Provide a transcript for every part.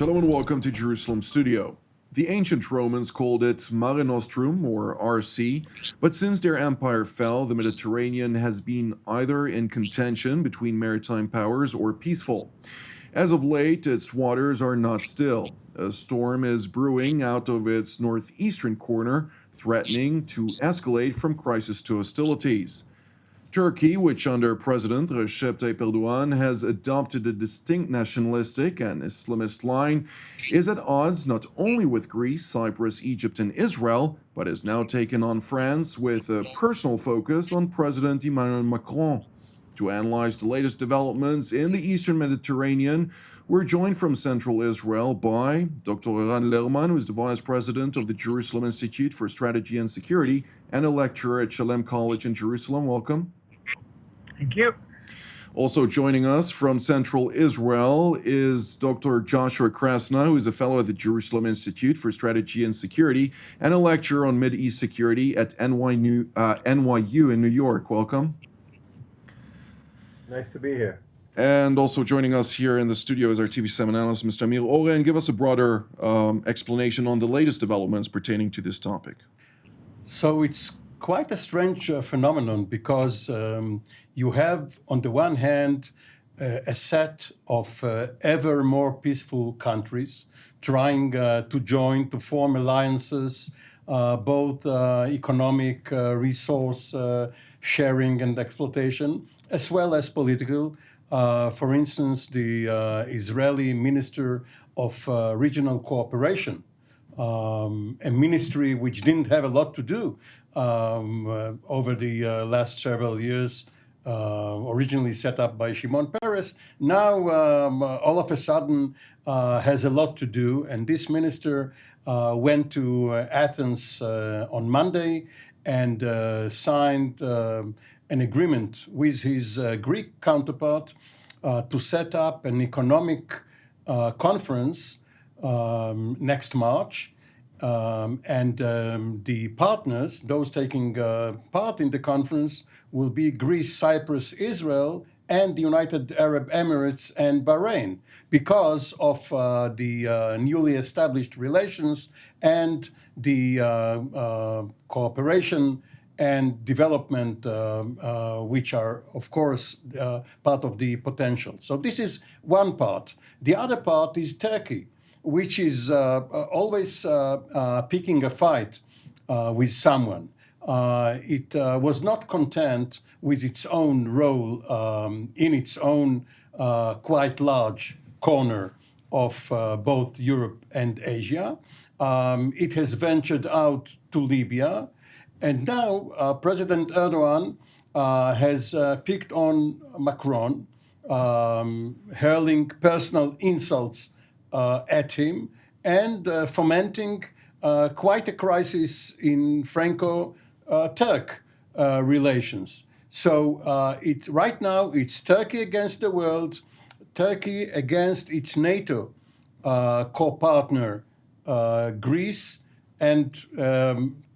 Shalom and welcome to Jerusalem Studio. The ancient Romans called it Mare Nostrum, or RC, but since their empire fell, the Mediterranean has been either in contention between maritime powers or peaceful. As of late, its waters are not still. A storm is brewing out of its northeastern corner, threatening to escalate from crisis to hostilities. Turkey, which under President Recep Tayep Erdogan has adopted a distinct nationalistic and Islamist line, is at odds not only with Greece, Cyprus, Egypt, and Israel, but has now taken on France with a personal focus on President Emmanuel Macron. To analyze the latest developments in the eastern Mediterranean, we're joined from central Israel by Dr. Eran Lerman, who is the vice president of the Jerusalem Institute for Strategy and Security and a lecturer at Shalem College in Jerusalem. Welcome. Thank you. Also joining us from Central Israel is Dr. Joshua Krasna, who is a fellow at the Jerusalem Institute for Strategy and Security and a lecturer on Mideast security at NYU in New York. Welcome. Nice to be here. And also joining us here in the studio is our TV7 analyst, Mr. Amir. Oren, give us a broader explanation on the latest developments pertaining to this topic. So it's quite a strange phenomenon because you have, on the one hand, a set of ever more peaceful countries trying to join, to form alliances, both economic resource sharing and exploitation, as well as political. For instance, the Israeli Minister of Regional Cooperation, a ministry which didn't have a lot to do over the last several years, originally set up by Shimon Peres, now all of a sudden has a lot to do. And this minister went to Athens on Monday and signed an agreement with his Greek counterpart to set up an economic conference next March. The partners, those taking part in the conference, will be Greece, Cyprus, Israel, and the United Arab Emirates and Bahrain, because of the newly established relations and the cooperation and development, which are, of course, part of the potential. So this is one part. The other part is Turkey, which is always picking a fight with someone. It was not content with its own role in its own quite large corner of both Europe and Asia. It has ventured out to Libya. And now President Erdogan has picked on Macron, hurling personal insults at him and fomenting quite a crisis in Franco-Turk relations. So right now it's Turkey against the world, Turkey against its NATO co-partner Greece, and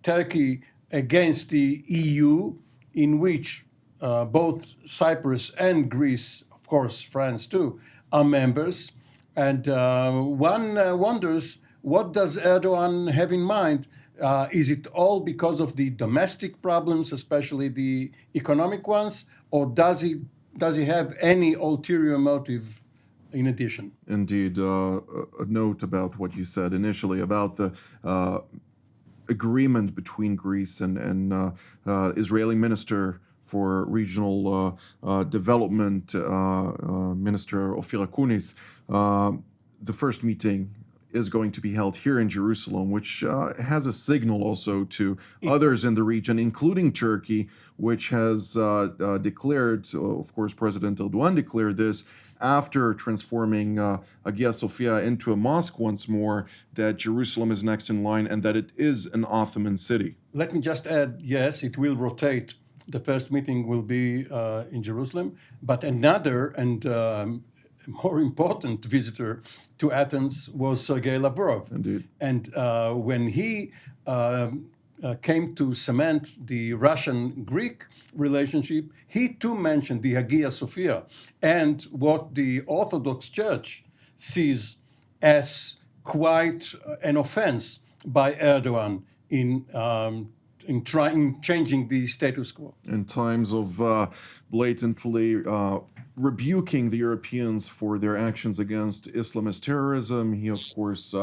Turkey against the EU, in which both Cyprus and Greece, of course France too, are members. And one wonders, what does Erdogan have in mind? Is it all because of the domestic problems, especially the economic ones, or does he have any ulterior motive in addition? Indeed. A note about what you said initially about the agreement between Greece and Israeli Minister for Regional Development, Minister Ophir Akunis. The first meeting is going to be held here in Jerusalem, which has a signal also to others in the region, including Turkey, which has declared, of course, President Erdogan declared this after transforming Hagia Sophia into a mosque once more, that Jerusalem is next in line and that it is an Ottoman city. Let me just add, yes, it will rotate. The first meeting will be in Jerusalem, but another and more important visitor to Athens was Sergei Lavrov. Indeed. And when he came to cement the Russian-Greek relationship, he too mentioned the Hagia Sophia and what the Orthodox Church sees as quite an offense by Erdogan in changing the status quo. In times of blatantly rebuking the Europeans for their actions against Islamist terrorism, he, of course,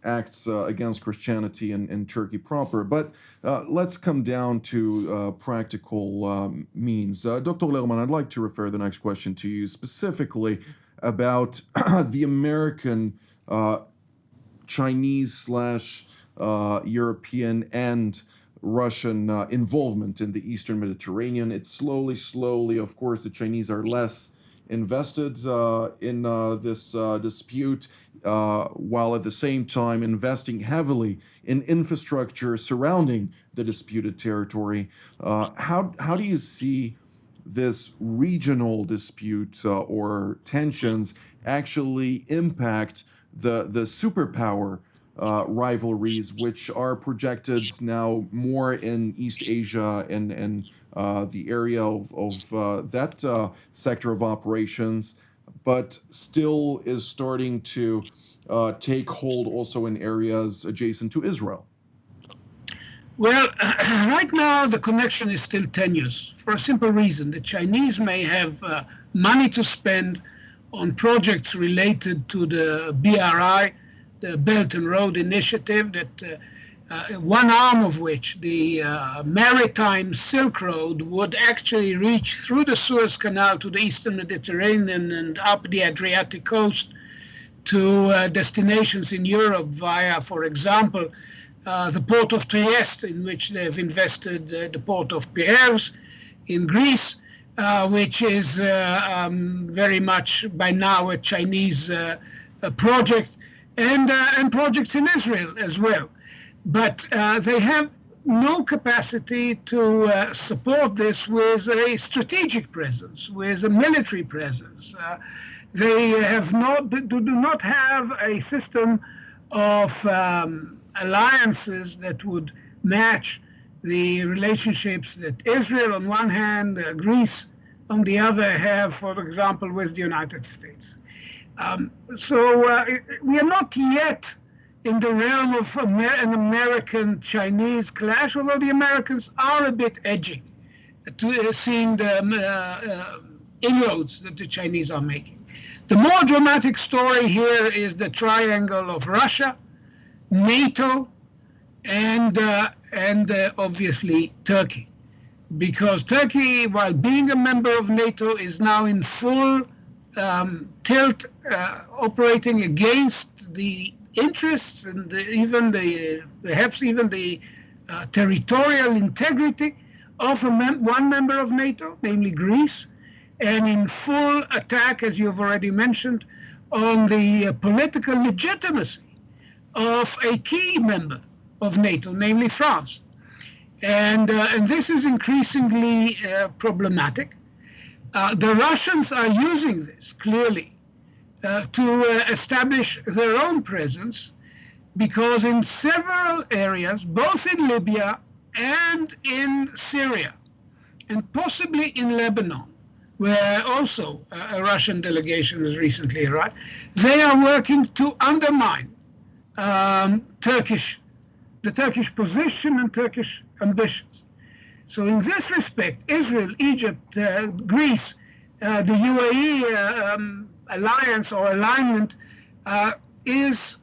acts against Christianity in Turkey proper. But let's come down to practical means. Dr. Lerman, I'd like to refer the next question to you specifically about the American Chinese / European and Russian involvement in the Eastern Mediterranean. It's slowly, of course, the Chinese are less invested in this dispute, while at the same time investing heavily in infrastructure surrounding the disputed territory. How do you see this regional dispute or tensions actually impact the superpower rivalries, which are projected now more in East Asia and the area of that sector of operations, but still is starting to take hold also in areas adjacent to Israel? Well, right now the connection is still tenuous for a simple reason. The Chinese may have money to spend on projects related to the BRI, the Belt and Road Initiative, that one arm of which, the maritime Silk Road, would actually reach through the Suez Canal to the Eastern Mediterranean and up the Adriatic coast to destinations in Europe via, for example, the port of Trieste, in which they've invested the port of Piraeus in Greece, which is very much by now a Chinese project, and projects in Israel as well. But they have no capacity to support this with a strategic presence, with a military presence. They do not have a system of alliances that would match the relationships that Israel on one hand, Greece on the other have, for example, with the United States. So we are not yet in the realm of an American-Chinese clash, although the Americans are a bit edgy to seeing the inroads that the Chinese are making. The more dramatic story here is the triangle of Russia, NATO, and obviously Turkey, because Turkey, while being a member of NATO, is now in full tilt, operating against the interests and perhaps even the territorial integrity of one member of NATO, namely Greece, and in full attack, as you've already mentioned, on the political legitimacy of a key member of NATO, namely France. And this is increasingly problematic. The Russians are using this, clearly, to establish their own presence, because in several areas, both in Libya and in Syria, and possibly in Lebanon, where also a Russian delegation has recently arrived, they are working to undermine the Turkish position and Turkish ambitions. So in this respect, Israel, Egypt, Greece, the UAE alliance or alignment is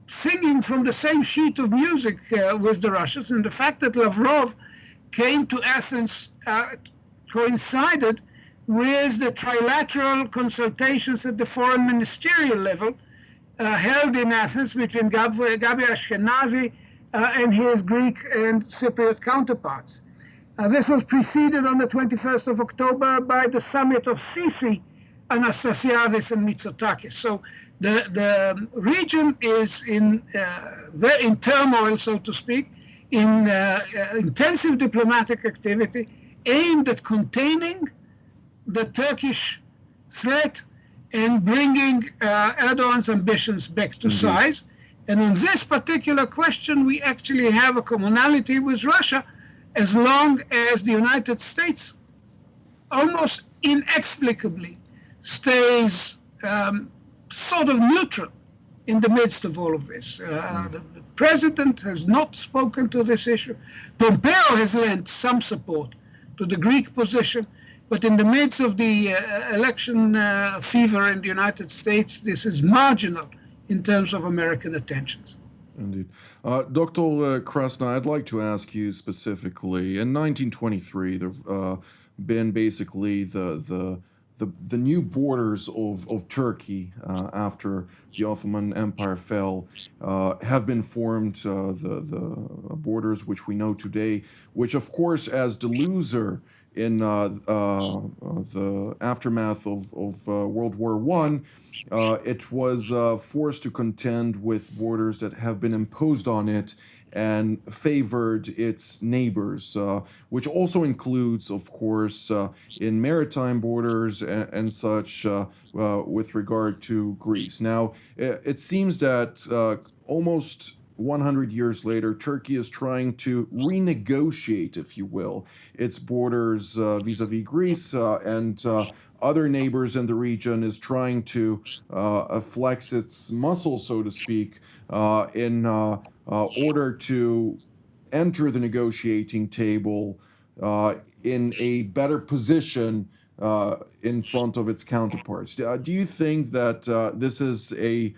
singing from the same sheet of music with the Russians. And the fact that Lavrov came to Athens coincided with the trilateral consultations at the foreign ministerial level held in Athens between Gabi Ashkenazi and his Greek and Cypriot counterparts. This was preceded on the 21st of October by the summit of Sisi, Anastasiadis, and Mitsotakis. So the region is in turmoil, so to speak, in intensive diplomatic activity aimed at containing the Turkish threat and bringing Erdogan's ambitions back to size. And on this particular question, we actually have a commonality with Russia, as long as the United States almost inexplicably stays sort of neutral in the midst of all of this. The president has not spoken to this issue. Pompeo has lent some support to the Greek position, but in the midst of the election fever in the United States, this is marginal in terms of American attentions. Indeed. Dr. Krasna, I'd like to ask you specifically, in 1923, there have been basically the new borders of Turkey after the Ottoman Empire fell have been formed, the borders which we know today, which of course as the loser in the aftermath of World War I, it was forced to contend with borders that have been imposed on it and favored its neighbors, which also includes, of course, in maritime borders and such with regard to Greece. Now, it seems that almost 100 years later, Turkey is trying to renegotiate, if you will, its borders vis-a-vis Greece and other neighbors in the region, is trying to flex its muscle, so to speak, in order to enter the negotiating table in a better position in front of its counterparts. Do you think that this is a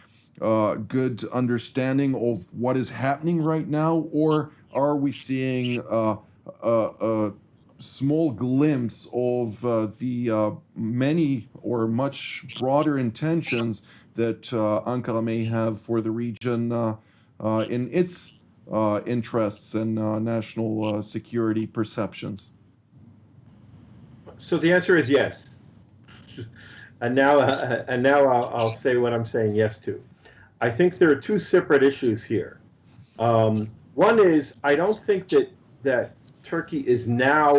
good understanding of what is happening right now, or are we seeing a small glimpse of the many or much broader intentions that Ankara may have for the region in its interests and national security perceptions? So the answer is yes. And now I'll say what I'm saying yes to. I think there are two separate issues here. One is, I don't think that Turkey is now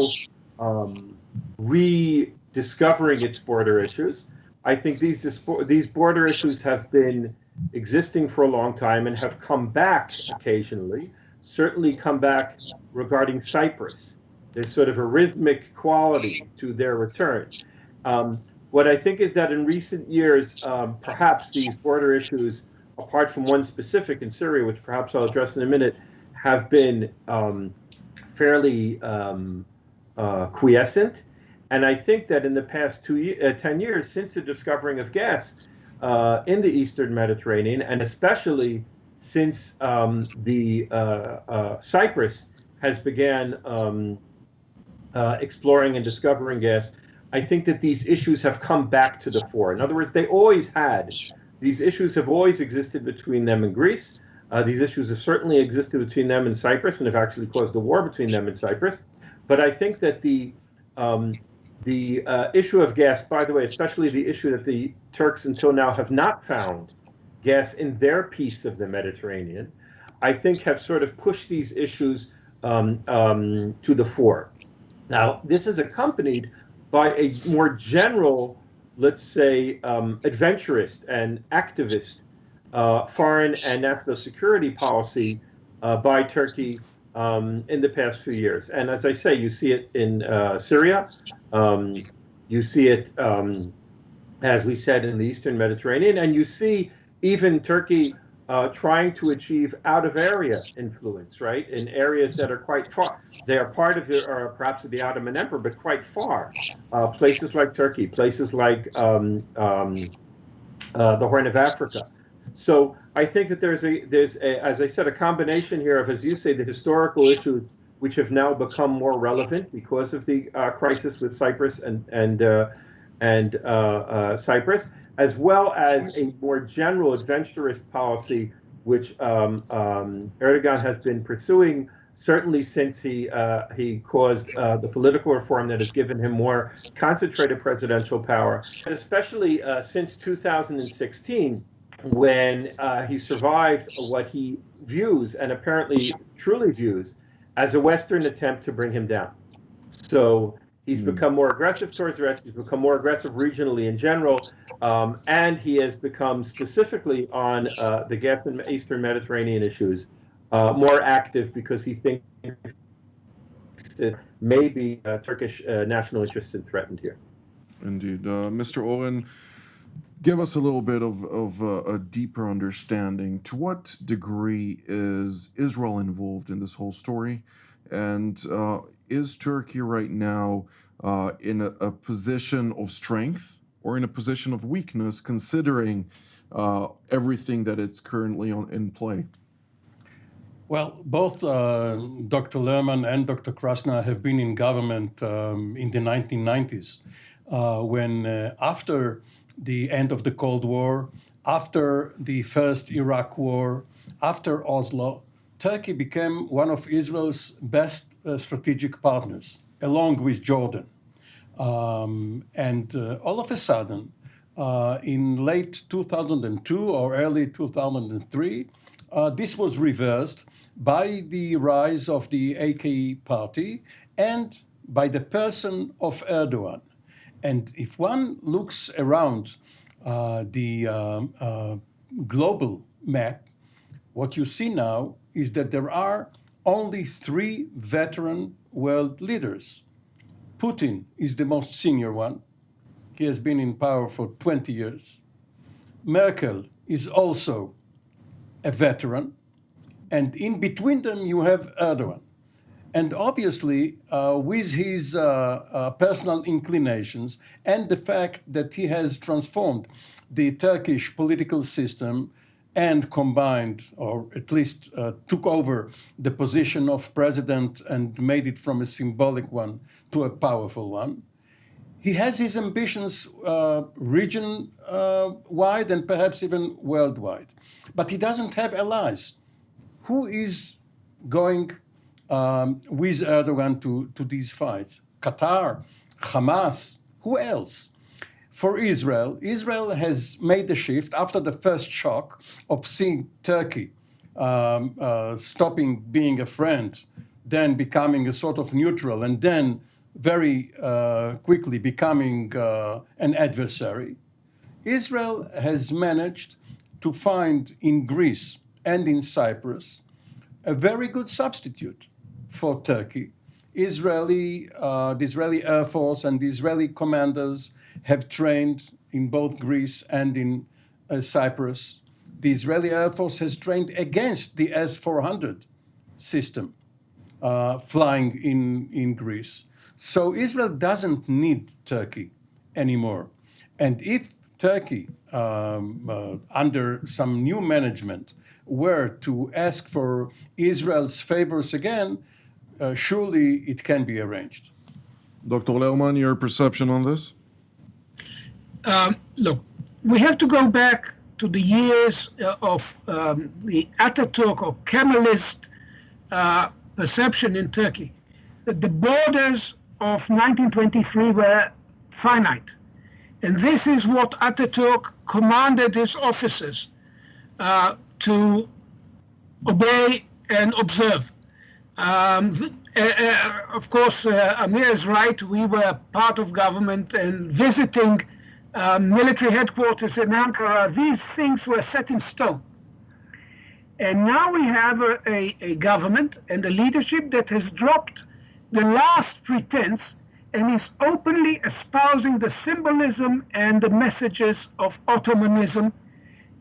rediscovering its border issues. I think these border issues have been existing for a long time and have come back occasionally, certainly come back regarding Cyprus. There's sort of a rhythmic quality to their return. What I think is that in recent years, perhaps these border issues, apart from one specific in Syria, which perhaps I'll address in a minute, have been fairly quiescent. And I think that in the past 10 years, since the discovering of gas in the Eastern Mediterranean, and especially since Cyprus has began exploring and discovering gas, I think that these issues have come back to the fore. In other words, they always had. These issues have always existed between them and Greece. These issues have certainly existed between them and Cyprus, and have actually caused a war between them and Cyprus. But I think that the issue of gas, by the way, especially the issue that the Turks until now have not found gas in their piece of the Mediterranean, I think have sort of pushed these issues to the fore. Now, this is accompanied by a more general, let's say, adventurist and activist foreign and national security policy by Turkey in the past few years. And as I say, you see it in Syria, you see it, as we said, in the Eastern Mediterranean, and you see even Turkey trying to achieve out-of-area influence, right, in areas that are quite far. They are part of perhaps of the Ottoman Empire, but quite far. Places like Turkey, places like the Horn of Africa. So I think that there's as I said, a combination here of, as you say, the historical issues which have now become more relevant because of the crisis with Cyprus and Cyprus, as well as a more general adventurist policy which Erdogan has been pursuing, certainly since he caused the political reform that has given him more concentrated presidential power, and especially since 2016, when he survived what he views, and apparently truly views, as a Western attempt to bring him down. So he's become more aggressive towards the rest. He's become more aggressive regionally in general, and he has become specifically on the gas and Eastern Mediterranean issues more active because he thinks that maybe Turkish national interests are threatened here. Indeed. Mr. Oren, give us a little bit of a deeper understanding. To what degree is Israel involved in this whole story? And is Turkey right now in a position of strength or in a position of weakness, considering everything that it's currently in play? Well, both Dr. Lerman and Dr. Krasna have been in government in the 1990s, when after the end of the Cold War, after the first Iraq War, after Oslo, Turkey became one of Israel's best strategic partners, along with Jordan. And all of a sudden, in late 2002 or early 2003, this was reversed by the rise of the AK party and by the person of Erdogan. And if one looks around the global map, what you see now is that there are only 3 veteran world leaders. Putin is the most senior one. He has been in power for 20 years. Merkel is also a veteran. And in between them, you have Erdogan. And obviously, with his personal inclinations and the fact that he has transformed the Turkish political system and combined, or at least took over the position of president and made it from a symbolic one to a powerful one, he has his ambitions region-wide and perhaps even worldwide. But he doesn't have allies. Who is going with Erdogan to these fights? Qatar, Hamas, who else? For Israel, Israel has made the shift after the first shock of seeing Turkey stopping being a friend, then becoming a sort of neutral, and then very quickly becoming an adversary. Israel has managed to find in Greece and in Cyprus a very good substitute for Turkey. The Israeli Air Force and the Israeli commanders have trained in both Greece and in Cyprus. The Israeli Air Force has trained against the S-400 system flying in Greece. So Israel doesn't need Turkey anymore. And if Turkey, under some new management, were to ask for Israel's favors again, surely it can be arranged. Dr. Lerman, your perception on this? Look, we have to go back to the years of the Ataturk or Kemalist perception in Turkey, that the borders of 1923 were finite. And this is what Ataturk commanded his officers to obey and observe. Of course, Amir is right. We were part of government and visiting military headquarters in Ankara. These things were set in stone. And now we have a government and a leadership that has dropped the last pretense and is openly espousing the symbolism and the messages of Ottomanism,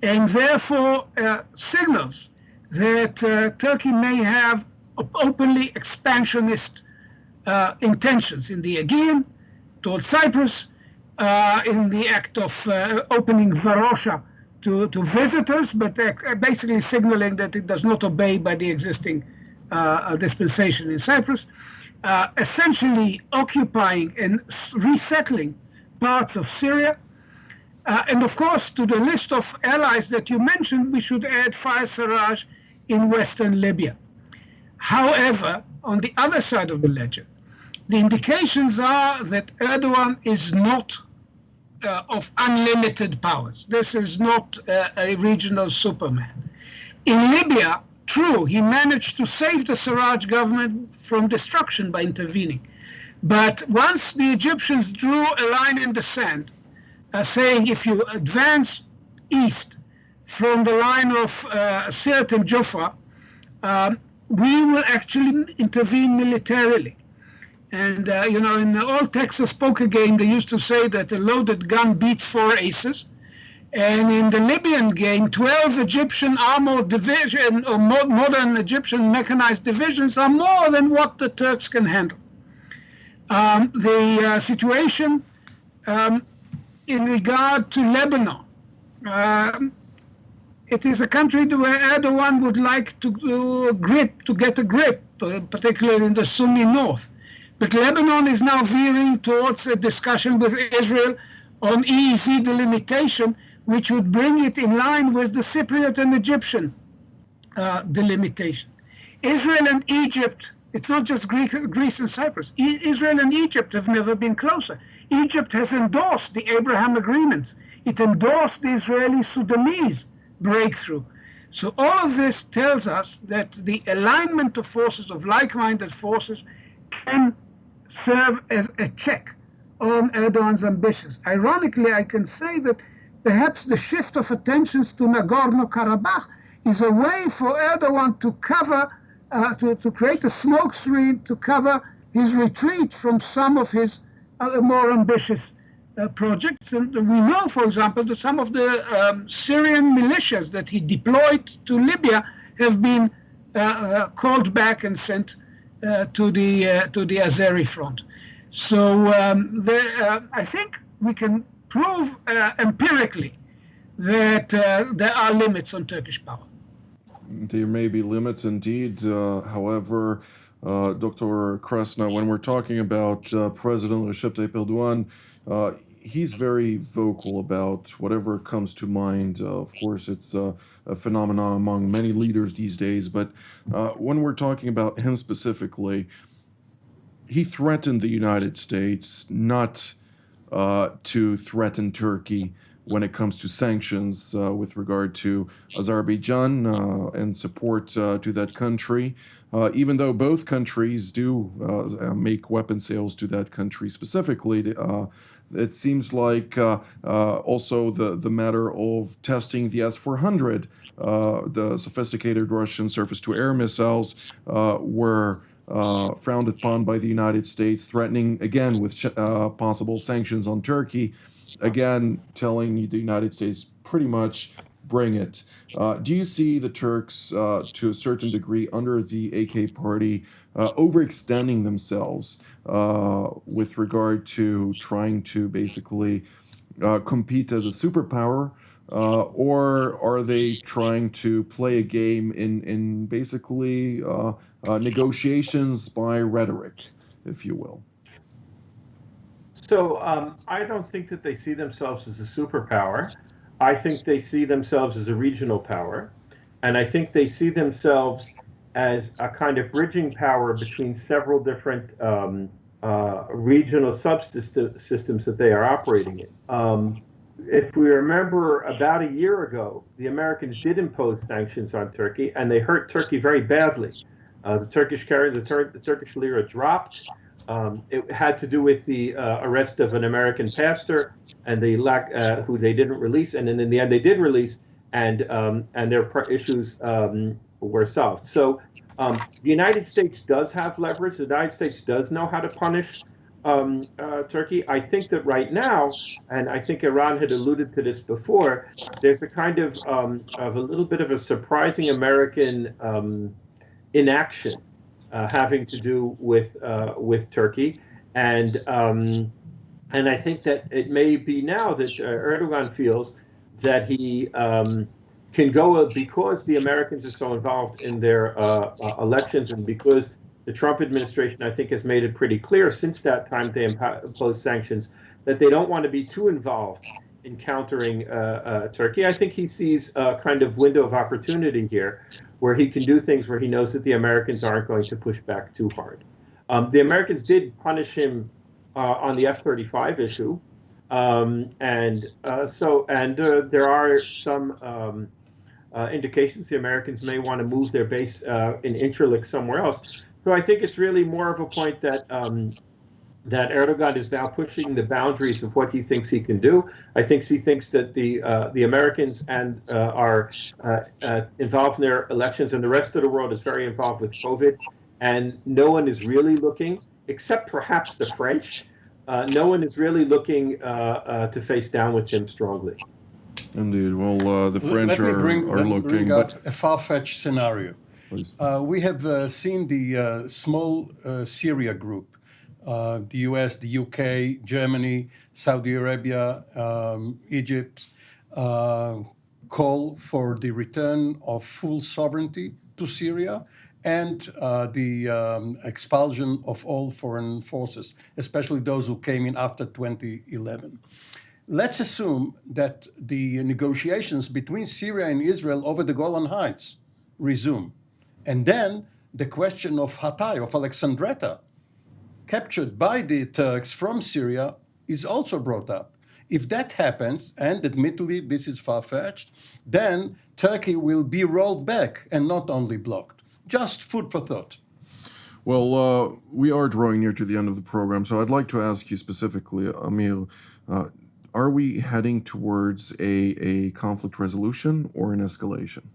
and therefore signals that Turkey may have openly expansionist intentions in the Aegean, towards Cyprus, in the act of opening Varosha to visitors, but basically signaling that it does not obey by the existing dispensation in Cyprus, essentially occupying and resettling parts of Syria. And of course, to the list of allies that you mentioned, we should add Fayez Sarraj in Western Libya. However, on the other side of the ledger, the indications are that Erdogan is not of unlimited powers. This is not a regional Superman. In Libya, true, he managed to save the Sarraj government from destruction by intervening. But once the Egyptians drew a line in the sand, saying if you advance east from the line of Sirte and Jaffa, we will actually intervene militarily. And, in the old Texas poker game, they used to say that a loaded gun beats 4 aces. And in the Libyan game, 12 Egyptian armored division or modern Egyptian mechanized divisions are more than what the Turks can handle. The situation in regard to Lebanon, it is a country where Erdogan would like to get a grip, particularly in the Sunni north. But Lebanon is now veering towards a discussion with Israel on EEZ delimitation, which would bring it in line with the Cypriot and Egyptian delimitation. Israel and Egypt, it's not just Greece and Cyprus. Israel and Egypt have never been closer. Egypt has endorsed the Abraham agreements. It endorsed the Israeli-Sudanese breakthrough. So all of this tells us that the alignment of forces, of like-minded forces, can serve as a check on Erdogan's ambitions. Ironically, I can say that perhaps the shift of attentions to Nagorno-Karabakh is a way for Erdogan to cover, to create a smokescreen to cover his retreat from some of his more ambitious projects. And we know, for example, that some of the Syrian militias that he deployed to Libya have been called back and sent to the Azeri front. So I think we can prove empirically that there are limits on Turkish power. There may be limits indeed. However, Dr. Krasna, when we're talking about President Recep Tayep Erdogan, he's very vocal about whatever comes to mind. Of course, it's a phenomenon among many leaders these days. But when we're talking about him specifically, he threatened the United States not to threaten Turkey when it comes to sanctions with regard to Azerbaijan and support to that country, even though both countries do make weapon sales to that country specifically. It seems like also the matter of testing the S-400, the sophisticated Russian surface-to-air missiles, were frowned upon by the United States, threatening again with possible sanctions on Turkey, again telling the United States pretty much bring it. Do you see the Turks to a certain degree under the AK party overextending themselves with regard to trying to basically compete as a superpower? Or are they trying to play a game in basically negotiations by rhetoric, if you will? So I don't think that they see themselves as a superpower. I think they see themselves as a regional power. And I think they see themselves as a kind of bridging power between several different regional subsystems that they are operating in. If we remember, about a year ago, the Americans did impose sanctions on Turkey, and they hurt Turkey very badly. The Turkish lira dropped. It had to do with the arrest of an American pastor, and who they didn't release, and then in the end they did release, and their issues were solved. So the United States does have leverage. The United States does know how to punish Turkey. I think that right now, and I think Eran had alluded to this before, there's a kind of a little bit of a surprising American inaction having to do with Turkey, and I think that it may be now that Erdogan feels that he can go, because the Americans are so involved in their elections, and because the Trump administration, I think, has made it pretty clear since that time they imposed sanctions that they don't want to be too involved in countering Turkey. I think he sees a kind of window of opportunity here where he can do things where he knows that the Americans aren't going to push back too hard. The Americans did punish him on the F-35 issue. There are some indications the Americans may want to move their base in Incirlik somewhere else. So I think it's really more of a point that that Erdogan is now pushing the boundaries of what he thinks he can do. I think he thinks that the Americans are involved in their elections, and the rest of the world is very involved with COVID, and no one is really looking, except perhaps the French. No one is really looking to face down with him strongly. Indeed. Well, the French Let me are looking, bring up but a far-fetched scenario. please. We have seen the small Syria group, the US, the UK, Germany, Saudi Arabia, Egypt, call for the return of full sovereignty to Syria and the expulsion of all foreign forces, especially those who came in after 2011. Let's assume that the negotiations between Syria and Israel over the Golan Heights resume. And then the question of Hatay, of Alexandretta, captured by the Turks from Syria, is also brought up. If that happens, and admittedly this is far-fetched, then Turkey will be rolled back and not only blocked. Just food for thought. Well, we are drawing near to the end of the program, so I'd like to ask you specifically, Amir, are we heading towards a conflict resolution or an escalation?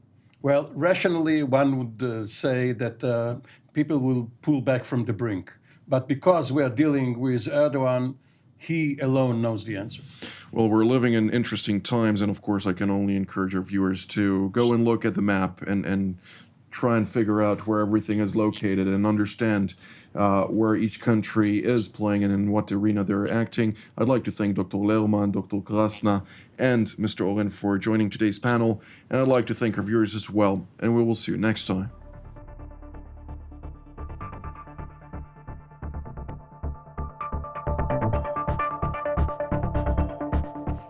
Well, rationally, one would say that people will pull back from the brink. But because we are dealing with Erdogan, he alone knows the answer. Well, we're living in interesting times, and of course, I can only encourage our viewers to go and look at the map and try and figure out where everything is located and understand where each country is playing and in what arena they're acting. I'd like to thank Dr. Lerman, Dr. Krasna, and Mr. Oren for joining today's panel, and I'd like to thank our viewers as well, and we will see you next time.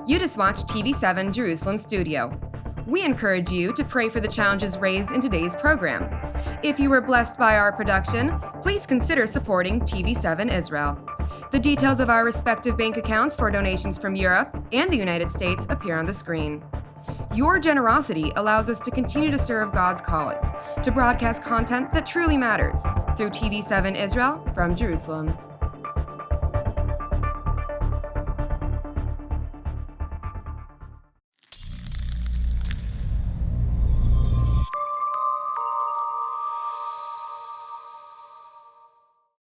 You just watched TV7 Jerusalem Studio. We encourage you to pray for the challenges raised in today's program. If you were blessed by our production, please consider supporting TV7 Israel. The details of our respective bank accounts for donations from Europe and the United States appear on the screen. Your generosity allows us to continue to serve God's calling, to broadcast content that truly matters through TV7 Israel from Jerusalem.